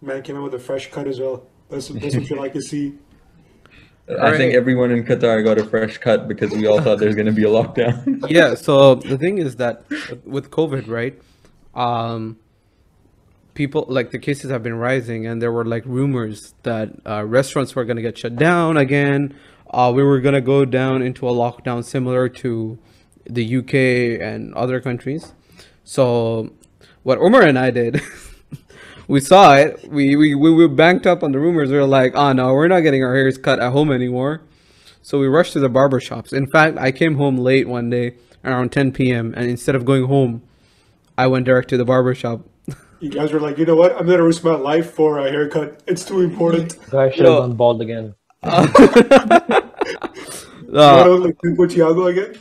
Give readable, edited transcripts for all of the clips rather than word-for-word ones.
Man came out with a fresh cut as well. That's what you like to see. I think everyone in Qatar got a fresh cut because we all thought there's going to be a lockdown. Yeah, so the thing is that with COVID, right? Um, people like the cases have been rising, and there were like rumors that restaurants were going to get shut down again. We were going to go down into a lockdown similar to the UK and other countries. So what Omar and I did, we saw it. We banked up on the rumors. We were like, oh no, we're not getting our hairs cut at home anymore. So we rushed to the barber shops. In fact, I came home late one day around 10 p.m. and instead of going home, I went direct to the barber shop. You guys were like, you know what? I'm gonna risk my life for a haircut. It's too important. Guy should have gone bald again. You want to like Pimpo Tiago again?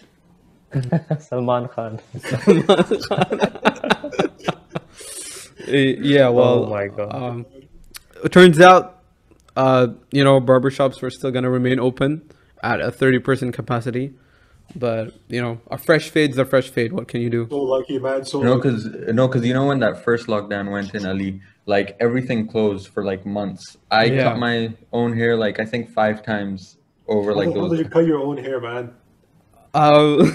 Salman Khan. Yeah, well, Oh my god. it turns out, barbershops were still going to remain open at a 30% capacity. But, a fresh fade's a fresh fade. What can you do? So lucky, man. So No, lucky. because when that first lockdown went in, Ali, like everything closed for like months. I Yeah. cut my own hair like I think 5 times over like How did those. you cut your own hair, man? Uh,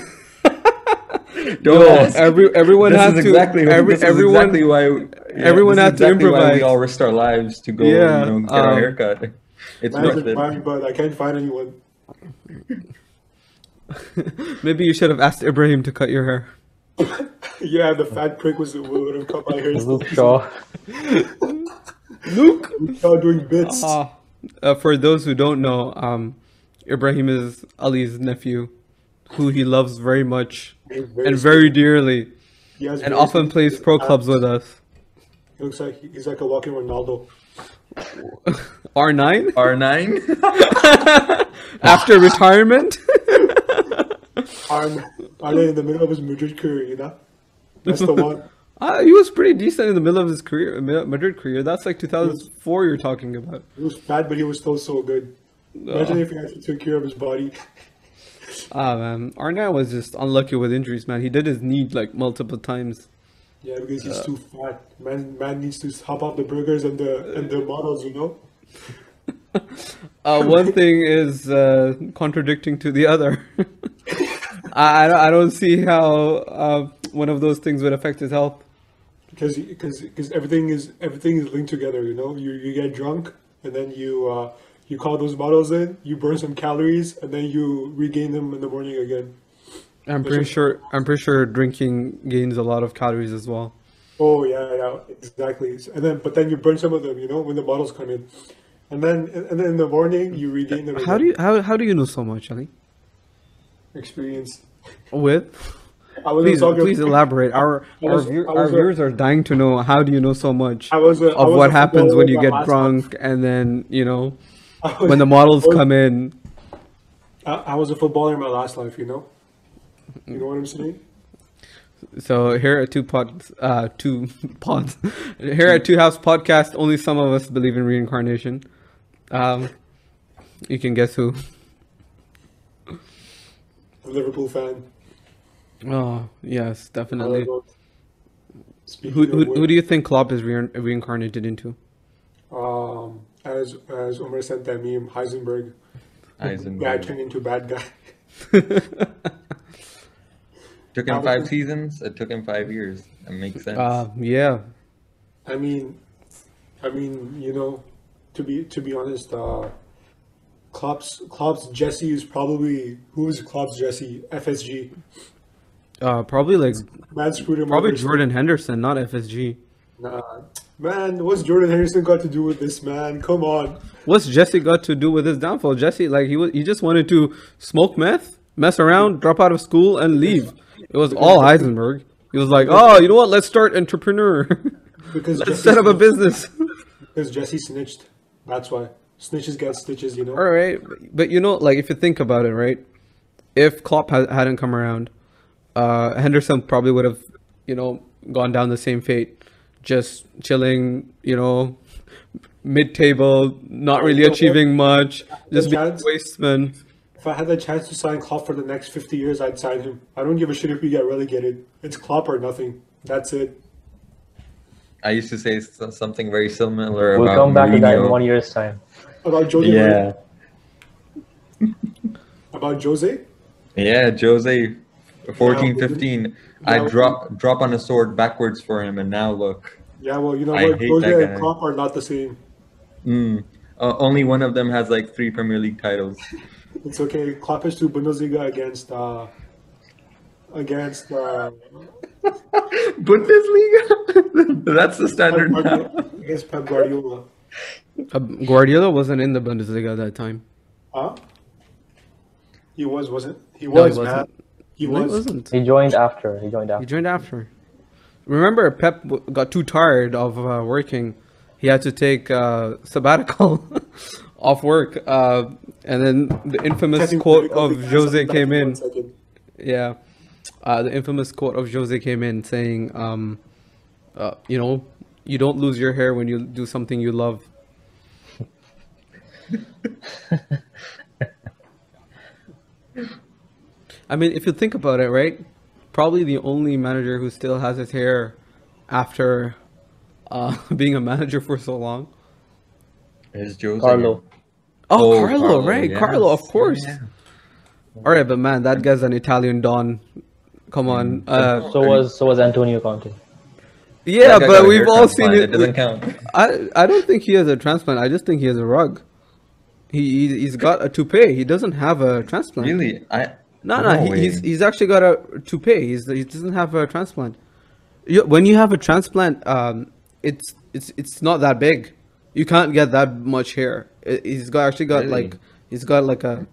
Don't no, ask. everyone This has is to. exactly this is Everyone, exactly why everyone this is had to exactly why improvise. we all risked our lives to go Yeah, get our haircut. It's Man's worth it. admiring, but I can't find anyone. maybe you should have asked Ibrahim to cut your hair. Yeah, the fat prick would have cut my hair. Luke Shaw. Luke. Y'all doing bits. For those who don't know, Ibrahim is Ali's nephew, who he loves very much and very dearly, He has and very often sweet plays pro clubs abs. with us. He looks like he's like a walking Ronaldo. R9 R9? after retirement. Are they in the middle of his Madrid career, you know? That's the one. He was pretty decent in the middle of his career, Madrid career. That's like 2004 you're talking about. He was fat, but he was still so good. Imagine if he actually took care of his body. Man, R9 was just unlucky with injuries, man. He did his knee like multiple times. Yeah, because he's too fat. Man needs to hop off the burgers and the models, you know? One thing is contradicting to the other. I don't see how one of those things would affect his health. Because everything is linked together, you know? You get drunk and then you call those models in, you burn some calories, and then you regain them in the morning again. I'm pretty sure drinking gains a lot of calories as well. Oh yeah, exactly. But then you burn some of them, you know, when the models come in, and then in the morning you regain them. How do you know so much, Ali? Experience? With? Please Please elaborate. Our viewers are dying to know. How do you know so much of what happens when you get drunk, and then when the models come in? I was a footballer in my last life, you know. You know what I'm saying? So here at two pods, here at Two Halves podcast, only some of us believe in reincarnation. You can guess who. A Liverpool fan. Oh yes, definitely. Speaking Who do you think Klopp is reincarnated into? As Omar said that meme, Heisenberg. Heisenberg. Guy turned into bad guy. Took him 5 seasons. It took him 5 years. That makes sense. Yeah. I mean, you know, to be honest, Klopp's Jesse is probably who's Klopp's Jesse? FSG. Probably like Man screwed him probably over. Jordan Henderson, not FSG. Nah, man, what's Jordan Henderson got to do with this, man? Come on. What's Jesse got to do with his downfall? Jesse, like he just wanted to smoke meth, mess around, drop out of school, and leave. It was all Heisenberg. He was like, oh, you know what? Let's start entrepreneur. Because Let's set up a business. Because Jesse snitched. That's why. Snitches get stitches, you know? All right, but like if you think about it, right? If Klopp hadn't come around, Henderson probably would have, gone down the same fate, just chilling, mid-table, not really achieving much, just being a wasteman. If I had the chance to sign Klopp for the next 50 years, I'd sign him. I don't give a shit if we get relegated. It's Klopp or nothing. That's it. I used to say something very similar We'll about come back to that in Mourinho. 1 year's time. About Jose. Yeah, About Jose. yeah, Jose, 14, Yeah, 15. yeah, I drop on a sword backwards for him, and now look. Yeah, well, you know I what? hate Jose that and guy. Klopp are not the same. Only one of them has like 3 Premier League titles. It's okay. Klopp has 2 Bundesliga against Bundesliga? That's the standard Pep now. against Pep Guardiola. Guardiola wasn't in the Bundesliga at that time. Huh? He wasn't. He No, was, he man. wasn't. He No, he was. wasn't. He joined after. He joined He after. joined after. Remember, Pep got too tired of working. He had to take sabbatical off work. And then the infamous quote of Jose came in. Yeah. The infamous quote of Jose came in saying, you know, you don't lose your hair when you do something you love. I mean, if you think about it, right? Probably the only manager who still has his hair after being a manager for so long. Is Jose. Carlo. Oh, Oh, Carlo, Carlo, right? yes. Carlo, of course. Yeah. All right, but man, that guy's an Italian don. Come on. So was Antonio Conte. Yeah, That guy but got a we've hair all seen transplant. it. It doesn't count. I don't think he has a transplant. I just think he has a rug. He's got a toupee. He doesn't have a transplant. Really? No, No he, way. he's actually got a toupee. He doesn't have a transplant. When you have a transplant, it's not that big. You can't get that much hair. He's got Really? he's got like a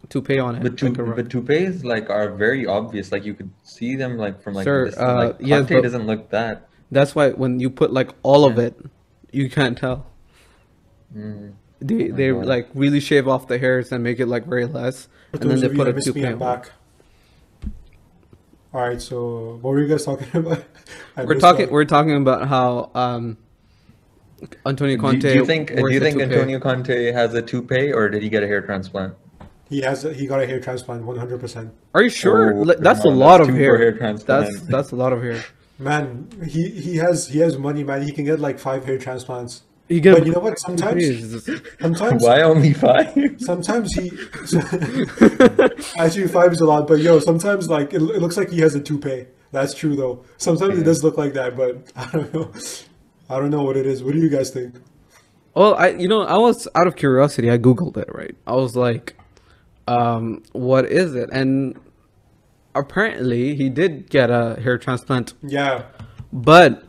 toupee on it. But toupees like are very obvious. Like you could see them like from like Sir, a distance. Like yes, Conte but- doesn't look that. That's why when you put like all of it, you can't tell. They God. like really shave off the hairs and make it like very less, and then they put a toupee I'm on. back. All right, so what were you guys talking about? We're talking about how Antonio Conte. Do you think wears a toupee. Antonio Conte has a toupee or did he get a hair transplant? He got a hair transplant 100%. Are you sure? Oh, That's a come on, lot that's of two for hair. hair transplant. That's a lot of hair. Man, he has money, man. He can get like 5 hair transplants. You get But you know what? Sometimes Why only 5? sometimes he actually 5 is a lot, but sometimes like it looks like he has a toupee. That's true though. Sometimes it does look like that, but I don't know. I don't know what it is. What do you guys think? Well, I was out of curiosity. I googled it. Right. I was like, what is it? And apparently he did get a hair transplant, Yeah. but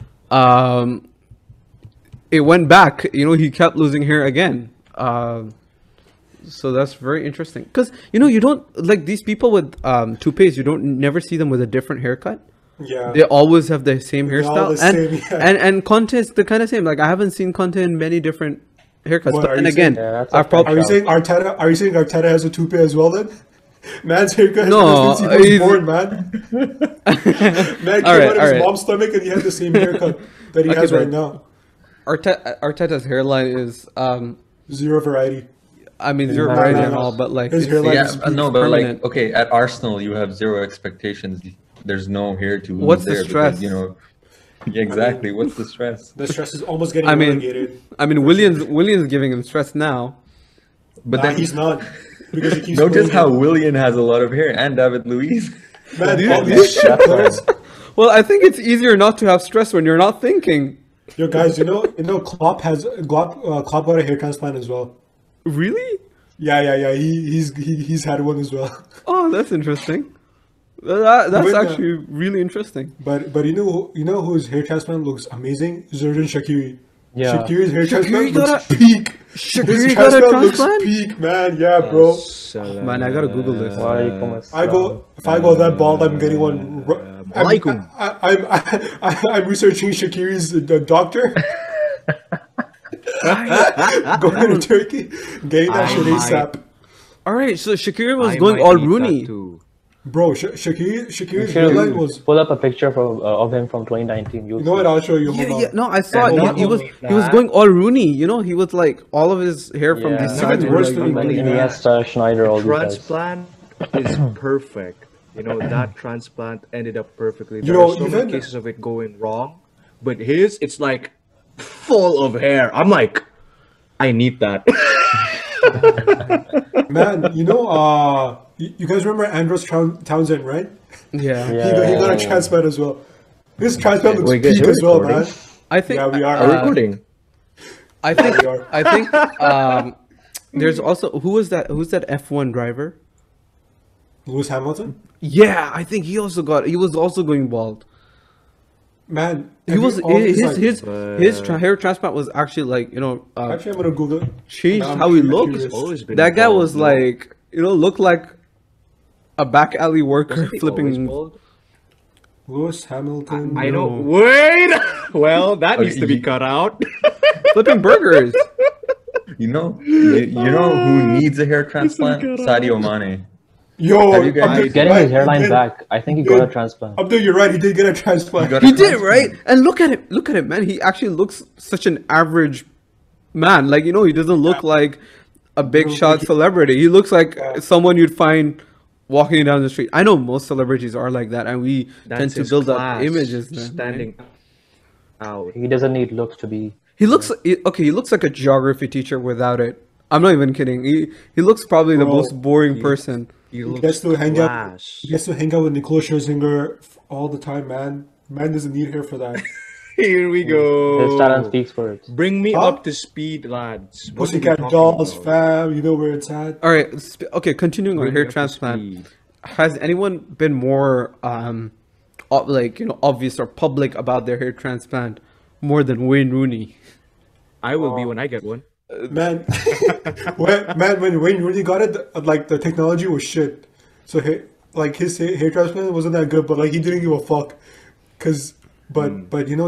it went back. He kept losing hair again. So that's very interesting. Because you don't like these people with toupees. You don't never see them with a different haircut. Yeah. They always have the same They're all hairstyle, the same, yeah. and Conte is the kind of same. Like I haven't seen Conte in many different haircuts. What, But, are and you again, saying- Yeah, that's I've a probably Are you saying Arteta has a toupee as well then? Man's haircut No, since he was he's- born, man. Man came All right, out of all his right. mom's stomach and he had the same haircut that he Okay, has right but- now. Arteta's hairline is Zero variety. I mean zero No, variety no, and no. all, but like His it's- hairline Yeah, is no, but permanent. like okay, at Arsenal you have 0 expectations. There's no hair to lose What's the there stress? because, Yeah, exactly. What's the stress? The stress is almost getting I mean, relegated. Williams giving him stress now. But Nah, then he's not. Because he keeps notice playing how it. Willian has a lot of hair and David Luiz. Man, all these shit That's players. Well, I think it's easier not to have stress when you're not thinking. Yo, guys, Klopp got a hair transplant as well. Really? Yeah. He's had one as well. Oh, that's interesting. That's But, actually really interesting. But you know whose hair transplant looks amazing? Zerdan Shaqiri. Yeah. Shaqiri's hair transplant got looks peak. Shaqiri His got a transplant looks transplant? peak, man. Yeah, bro. Man, I gotta Google this. If I go that bald, I'm getting one. Alaikum. I'm researching Shaqiri's doctor. Going to Turkey, getting that shit ASAP. All right, so Shakira was going all Rooney. Bro, Shaqiri's Sure, hairline was. pull up a picture of him from 2019. You know what? I'll show you. Hold on. Yeah, no, I saw it. not He was only he was that- going all Rooney. He was like all of his hair from Yeah. these Even sides were worse like than really- Rooney. Iniesta, Schneider, all these guys. Transplant is perfect. That transplant ended up perfectly. You There know, are so even- many cases of it going wrong, but his it's like full of hair. I'm like, I need that. Man, you guys remember Andros Townsend, right? Yeah. He got a transplant as well. This transplant looks Wait, guys, peak you're as well, recording? man. I think. Yeah, we are. Are we recording? I think. we are. I think. There's also who's that F1 driver? Lewis Hamilton? Yeah, I think he was also going bald. Man, He was all these, his like- hair transplant was actually like Actually, I'm gonna Google it. changed Now I'm how he curious. looks. Always been That guy bald, was no? like looked like a back alley worker Wasn't he always flipping. bald? Lewis Hamilton. I know. Wait. Well, that needs to be you- cut out. flipping burgers. You know who needs a hair transplant? Sadio Mane. Yo, Have you guys- Abdul, Getting right, his hairline he did. back. I think he got a transplant. Abdul, you're right. He did get a transplant. He got He a did, transplant. right? And look at him, man. He actually looks such an average man. Like, he doesn't look like a big shot celebrity. He looks like someone you'd find walking down the street. I know most celebrities are like that, and we tend to his build up class images. Man, standing out. He doesn't need looks to be. He looks he looks like a geography teacher without it. I'm not even kidding. He looks probably the Bro, most boring person. He He looks gets to hang out. class. He gets to hang out with Nicole Scherzinger all the time, man. Man doesn't need hair for that. Here we go. His talent speaks for it. Bring me Huh? up to speed, lads. What are we Pussycat talking Dolls, about? fam. You know where it's at. All right, okay. Continuing on Bring hair me up to transplant. speed. Has anyone been more obvious or public about their hair transplant more than Wayne Rooney? I will be when I get one. Man, when Wayne Rooney got it, like the technology was shit. So his hair transplant wasn't that good, but like he didn't give a fuck. But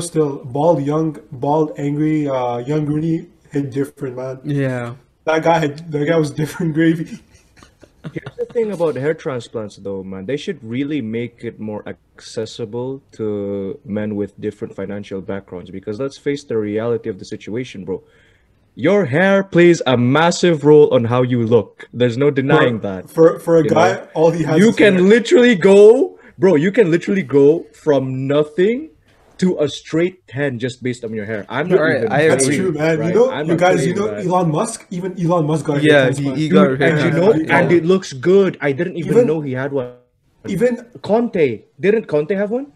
still bald, angry, young Rooney hit different, man. Yeah. That guy was different gravy. Here's the thing about hair transplants, though, man. They should really make it more accessible to men with different financial backgrounds. Because let's face the reality of the situation, bro. Your hair plays a massive role on how you look. There's no denying that. For a You guy, know? all he has You is can hair. literally go, bro. You can literally go from nothing to a straight 10 just based on your hair. I'm not Alright, even. I That's agree. true, man. Right? I'm You not guys, kidding, man. Elon Musk? Even Elon Musk got a hair Yeah, transplant. he got hair And you know, transplant. and it looks good. I didn't even know he had one. Even Conte, didn't Conte have one?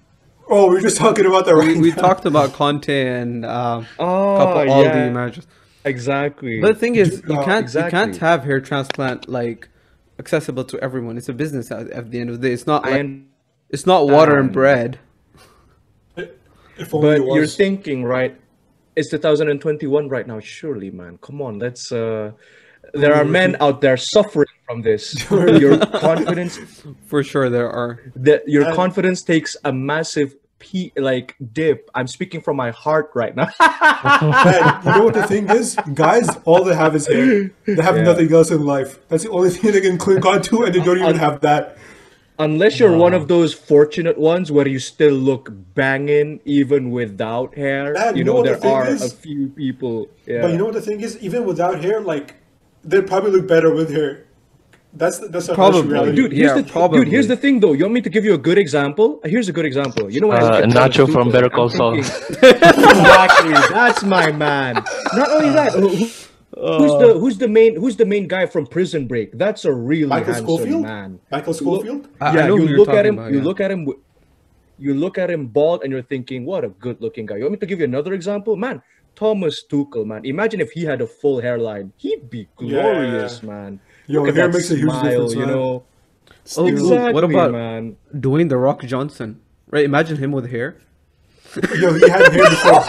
oh, we're just talking about that right We now. talked about Conte and Oh, couple all the matches. Exactly. But the thing is, you can't exactly. have hair transplant like accessible to everyone. It's a business at the end of the day. It's not like, it's not water and bread. If only But it was. you're thinking, right? It's 2021 right now. Surely, man. Come on, let's. There are men out there suffering from this. Your confidence, For sure, there are. your confidence takes a massive dip. I'm speaking from my heart right now. Man, you know what the thing is? Guys, all they have is hair. They have nothing else in life. That's the only thing they can cling on to, and they don't even have that. Unless you're one of those fortunate ones where you still look banging even without hair. Man, You know, what the there thing are is? a few people. Yeah. But you know what the thing is? Even without hair, like, they'd probably look better with hair. That's a harsh Probably. reality. Dude, Yeah, dude, here's the thing though. You want me to give you a good example? Here's a good example. You know what? Nacho from Better Call Saul. Exactly. That's my man. Not only that, who's the main guy from Prison Break? That's a really Michael handsome Scofield? man. Michael Scofield? I Yeah, know you who you're look at talking him. about, You yeah. look at him. You look at him bald, and you're thinking, "What a good-looking guy." You want me to give you another example, man? Thomas Tuchel, man. Imagine if he had a full hairline. He'd be glorious, man. Yo, Look at hair that makes a huge smile, difference, you man. know. Oh, Exactly, what about man? Dwayne the Rock Johnson? Right, imagine him with hair. Yo, he had hair before.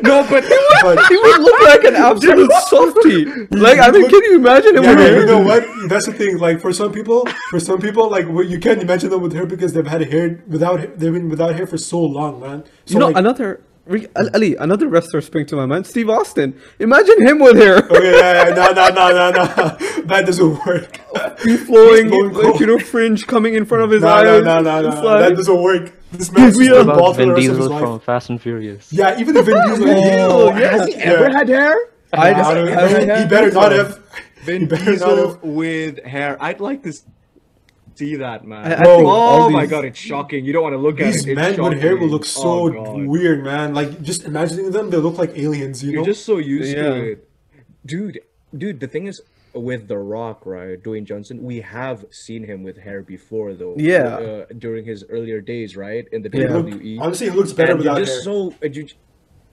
No, but But He would look like an absolute softie. Like, I mean, can you imagine him yeah, with you hair? know what? That's the thing. Like for some people, like you can't imagine them with hair because they've had hair they've been without hair for so long, man. So You know, like, Ali, another wrestler sprang to my mind, Steve Austin. Imagine him with hair. okay, yeah, no, that doesn't work. Free flowing, Going like, cold. fringe coming in front of his No, eyes. no, It's like- that doesn't work. This man's me just a- been What bald about for the Vin rest of his Diesel life. from Fast and Furious? Yeah, even if Vin Diesel, Oh, yeah. has he ever had hair? I he better not have. Vin He better not Diesel have. with hair. I'd like to see that, man. I think all Oh my these- god, it's shocking. You don't want to look at These it. It's men with hair will shocking. look so Oh, God. weird, man. Like just imagining them, they look like aliens. You You're know? just so used Yeah. to it. Dude, the thing is with The Rock, right? Dwayne Johnson, we have seen him with hair before though. Yeah. During his earlier days, right? In the Yeah. WWE. Honestly, he looks better And you're without just hair.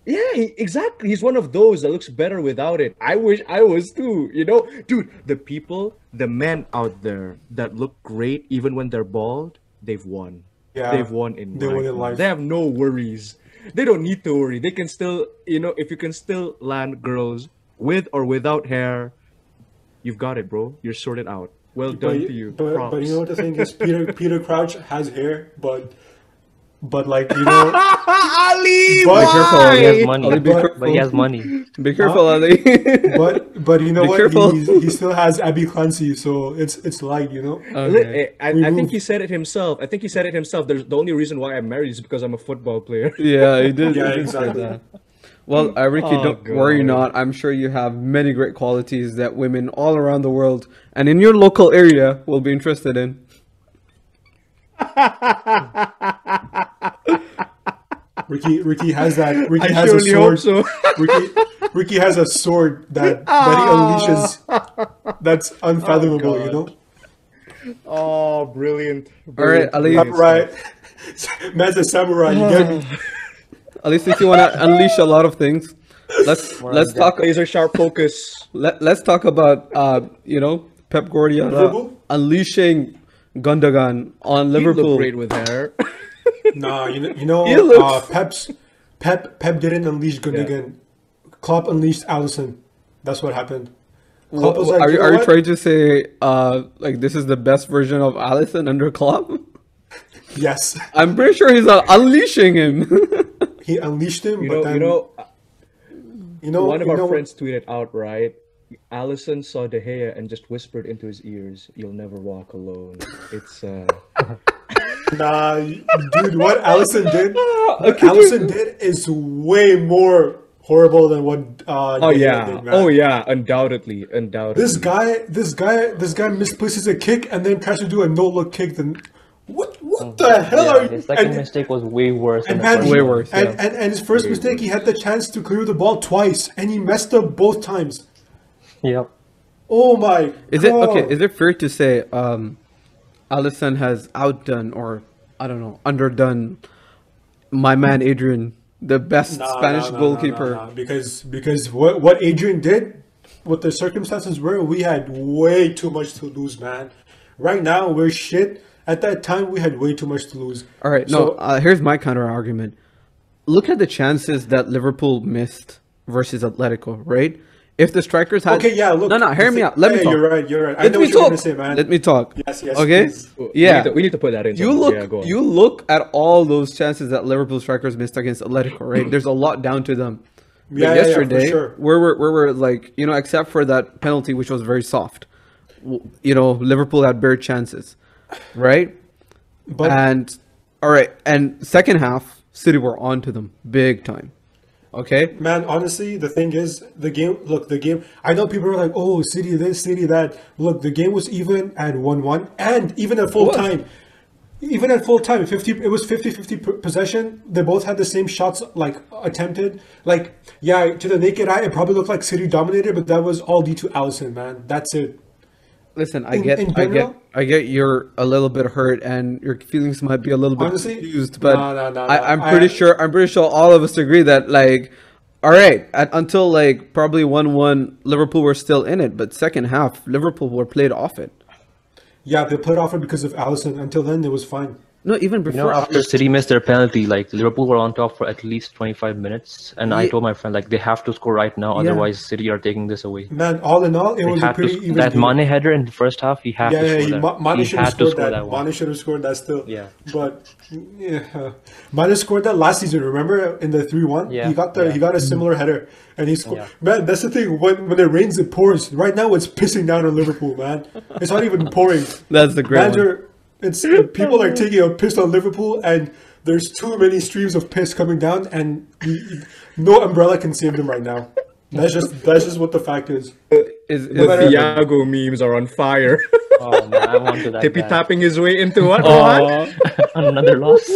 yeah, exactly. He's one of those that looks better without it. I wish I was too. You know, dude, the men out there that look great even when they're bald, they've won. Yeah, They've won in they life. won in man. life. They have no worries. They don't need to worry. They can still, if you can still land girls with or without hair, you've got it, bro. You're sorted out. Well done to you. But Props. you know what the thing is? Peter Crouch has hair, but like you know, Ali, But- Be careful, he has money. Ali, be But- careful. But he has money. Be careful, Ali. but you know Be what? careful. He still has Abby Clancy, so it's light, you know. Okay. I We think move. he said it himself. There's the only reason why I'm married is because I'm a football player. Yeah, he did. Yeah, he did say exactly. that. Well, Ricky, Oh, don't worry God. not. I'm sure you have many great qualities that women all around the world and in your local area will be interested in. Ricky has that. Ricky I has a surely hope sword. so. Ricky has a sword that he unleashes. That's unfathomable, you know. Oh, brilliant. All right, Ali. Samurai. Man's a samurai. You get me? At least if you want to unleash a lot of things, let's talk. Laser sharp focus. Let's talk about Pep Guardiola Liverpool? unleashing Gundogan on You Liverpool. look great with hair. Nah, you know. He looks- Pep didn't unleash Gundogan. Klopp unleashed Allison. That's what happened. Klopp was like, Are you know you what? trying to say like this is the best version of Alisson under Klopp? Yes, I'm pretty sure he's unleashing him. he unleashed him, You but know, then you know, one of you our know- friends tweeted out, right? Allison saw De Gea and just whispered into his ears, "You'll never walk alone." It's Nah, dude, what Allison did? What Allison did is way more horrible than what. oh De Gea yeah, did, man. oh yeah, undoubtedly. This guy misplaces a kick and then tries to do a no look kick. Then what the hell Yeah, are you? his second mistake was way worse than And, the had, first Way one. worse. and, and his first mistake, he had the chance to clear the ball twice, and he messed up both times. Yep. Oh my! Is it God. okay? Is it fair to say Alisson has outdone or I don't know underdone my man Adrian, the best Spanish goalkeeper? Nah. Because what Adrian did, what the circumstances were, we had way too much to lose, man. Right now we're shit. At that time, we had way too much to lose. All right, So- no. Here's my counter argument. Look at the chances that Liverpool missed versus Atletico, right? If the strikers had Okay, yeah. Look. no, hear me out. Let me talk. You're right. You're right. I Let know me what you're talk. gonna say, man. Let me talk. Yes, Okay. please. Yeah. we need to put that in. You Yeah, go look. on. You look at all those chances that Liverpool strikers missed against Atletico, right? There's a lot down to them. But Yeah, yesterday, for sure. where we're like, except for that penalty, which was very soft, Liverpool had bare chances, right? But And all right, and second half, City were on to them big time. Okay, man, honestly, the thing is, the game. Look, the game. I know people are like, "Oh, City this, City that." Look, the game was even at 1-1, and even at full What? time. Even at full time, it was 50-50 possession. They both had the same shots attempted. Yeah, to the naked eye, it probably looked like City dominated, but that was all due to Allison, man. That's it. listen, In general? I get you're a little bit hurt and your feelings might be a little bit Honestly, confused, but no. I'm pretty sure all of us agree that all right, until probably 1-1, Liverpool were still in it, but second half Liverpool were played off it. Yeah, they played off it because of Allison. Until then, it was fine. No, even before After City missed their penalty, Liverpool were on top for at least 25 minutes, and I Yeah. told my friend they have to score right now, Yeah. otherwise City are taking this away. Man, all in all, it They was a had pretty to, even that game. Mane header in the first half, he had to Yeah, score that. Mane He should have had to scored score that. one. Mane should have scored that still. Yeah. But yeah, Mane scored that last season. Remember in the 3-1? Yeah, He got yeah. he got a similar header and he scored. Yeah. Man, that's the thing. When it rains, it pours. Right now, it's pissing down on Liverpool, man. It's not even pouring. That's the great Fans one. It's people are taking a piss on Liverpool, and there's too many streams of piss coming down, and no umbrella can save them right now. That's just what the fact is. is The matter- Thiago memes are on fire. Oh man, I want to that Tippy bad. tapping his way into what? Aw. Another loss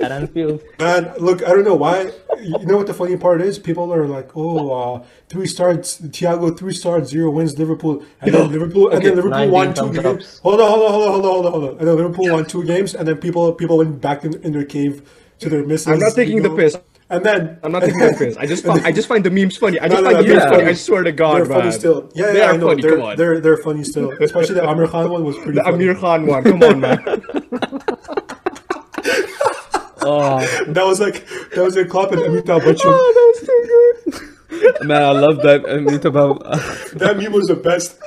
at Anfield. Man, look, I don't know why. You know what the funny part is? People are like, "Oh, 3 starts, Thiago, 3 starts, 0 wins, Liverpool," and then Liverpool, and then Liverpool 19 won 2 thumbs games. ups. Hold on. And then Liverpool won 2 games, and then people went back in their cave to their misses. I'm not taking the piss. And then I'm not taking the piss. I just find the memes funny. I just No, find the memes yeah. funny. I swear to God, they're man. funny still. Yeah, They yeah, are I know. funny, come on. They're funny still. Especially the Amir Khan one was pretty The funny. Amir Khan one. Come on, man. Oh, That was a Klopp and Amitabh Bachchan. Oh, that was so good. man, I love that. Amitabh. That meme was the best.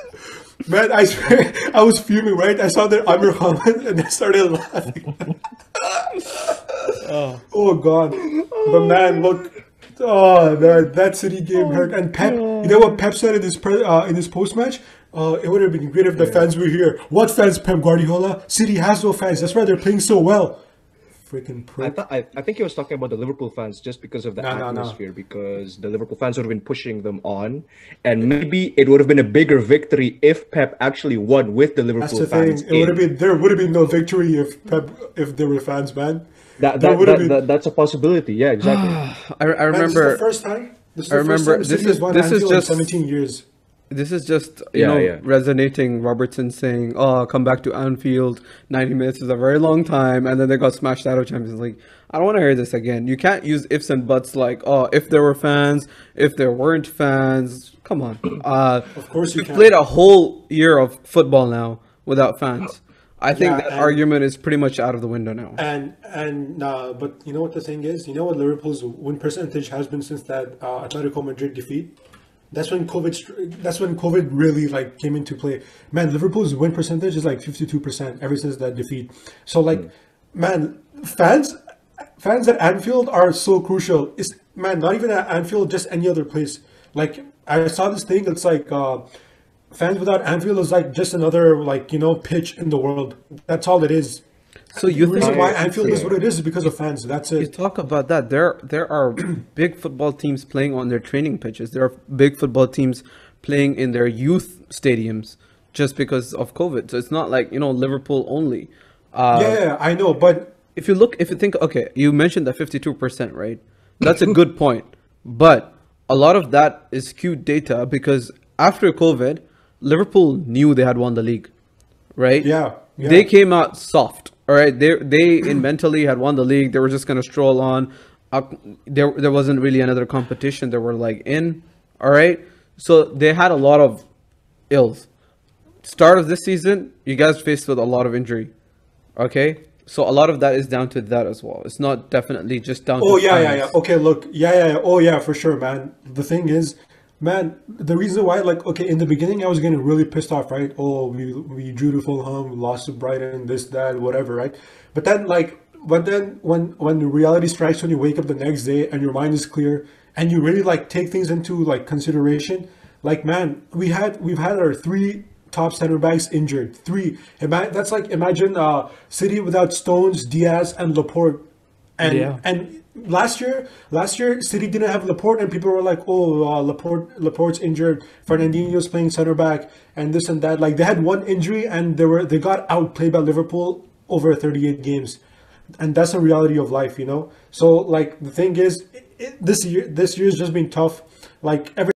Man, I swear, I was fuming, right? I saw that Amir Khan and I started laughing. Oh God. But man, look. Oh, that City game hurt. And Pep, you know what Pep said in his post-match? It would have been great if the fans were here. What fans, Pep Guardiola? City has no fans. That's why they're playing so well. Freaking prick. I think he was talking about the Liverpool fans just because of the No. atmosphere, because the Liverpool fans would have been pushing them on, and maybe it would have been a bigger victory if Pep actually won with the That's Liverpool the thing. fans. There would have been no victory if there were fans, man. That's a possibility. Yeah, exactly. I Man, this is remember. the first time. This is I the first remember time City this has is- won this is Anfield in just- 17 years. This is just Yeah. resonating. Robertson saying, "Oh, come back to Anfield. 90 minutes is a very long time," and then they got smashed out of Champions League. I don't want to hear this again. You can't use ifs and buts like, "Oh, if there were fans, if there weren't fans." Come on. Of course you We've can. played a whole year of football now without fans. I think Yeah, that and- argument is pretty much out of the window now. But you know what the thing is? You know what Liverpool's win percentage has been since that Atletico Madrid defeat? That's when COVID really like came into play. Man, Liverpool's win percentage is like 52% ever since that defeat. So like, man, fans at Anfield are so crucial. It's man, not even at Anfield, just any other place. Like I saw this thing. It's like fans without Anfield is like just another pitch in the world. That's all it is. So you The reason think why Anfield is what it is because of fans. That's you it. talk about that? There are big football teams playing on their training pitches. There are big football teams playing in their youth stadiums just because of COVID. So it's not like Liverpool only. Yeah, I know, but If you think, okay, you mentioned that 52%, right? That's a good point. But a lot of that is skewed data because after COVID, Liverpool knew they had won the league, right? yeah. They came out soft, all right? They mentally had won the league. They were just going to stroll on. There wasn't really another competition. They were like in, all right? So they had a lot of ills. Start of this season, you guys faced with a lot of injury, okay? So a lot of that is down to that as well. It's not definitely just down Oh to yeah. fans. Okay, look, yeah. Oh yeah, for sure, man. The thing is, man, the reason why, like, okay, in the beginning, I was getting really pissed off, right? Oh, we drew to Fulham, we lost to Brighton, this, that, whatever, right? But then, when the reality strikes, when you wake up the next day and your mind is clear and you really like take things into like consideration, like, man, we've had our 3 top center backs injured. 3. That's like, imagine City without Stones, Diaz, and Laporte. And last year City didn't have Laporte, and people were like, "Oh, Laporte's injured. Fernandinho's playing center back, and this and that." Like they had one injury, and they got outplayed by Liverpool over 38 games, and that's the reality of life, So like the thing is, this year's just been tough. Like every